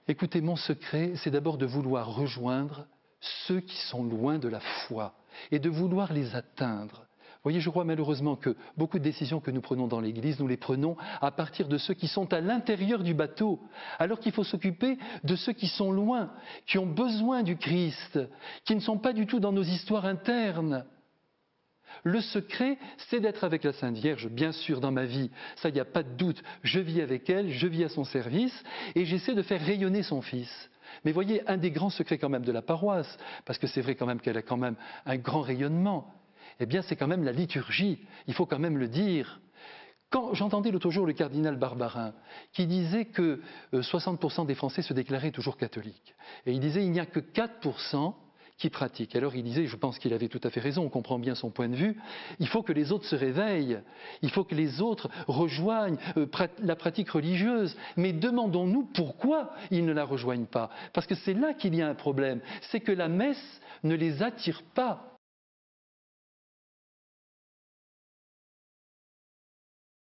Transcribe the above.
Écoutez, mon secret, c'est d'abord de vouloir rejoindre ceux qui sont loin de la foi et de vouloir les atteindre. Vous voyez, je crois malheureusement que beaucoup de décisions que nous prenons dans l'Église, nous les prenons à partir de ceux qui sont à l'intérieur du bateau, alors qu'il faut s'occuper de ceux qui sont loin, qui ont besoin du Christ, qui ne sont pas du tout dans nos histoires internes. Le secret, c'est d'être avec la Sainte Vierge, bien sûr, dans ma vie. Ça, il n'y a pas de doute. Je vis avec elle, je vis à son service et j'essaie de faire rayonner son Fils. Mais voyez, un des grands secrets quand même de la paroisse, parce que c'est vrai quand même qu'elle a quand même un grand rayonnement, eh bien c'est quand même la liturgie. Il faut quand même le dire. Quand j'entendais l'autre jour le cardinal Barbarin qui disait que 60% des Français se déclaraient toujours catholiques. Et il disait il n'y a que 4% qui pratiquent. Alors il disait, je pense qu'il avait tout à fait raison, on comprend bien son point de vue, il faut que les autres se réveillent, il faut que les autres rejoignent la pratique religieuse. Mais demandons-nous pourquoi ils ne la rejoignent pas. Parce que c'est là qu'il y a un problème, c'est que la messe ne les attire pas.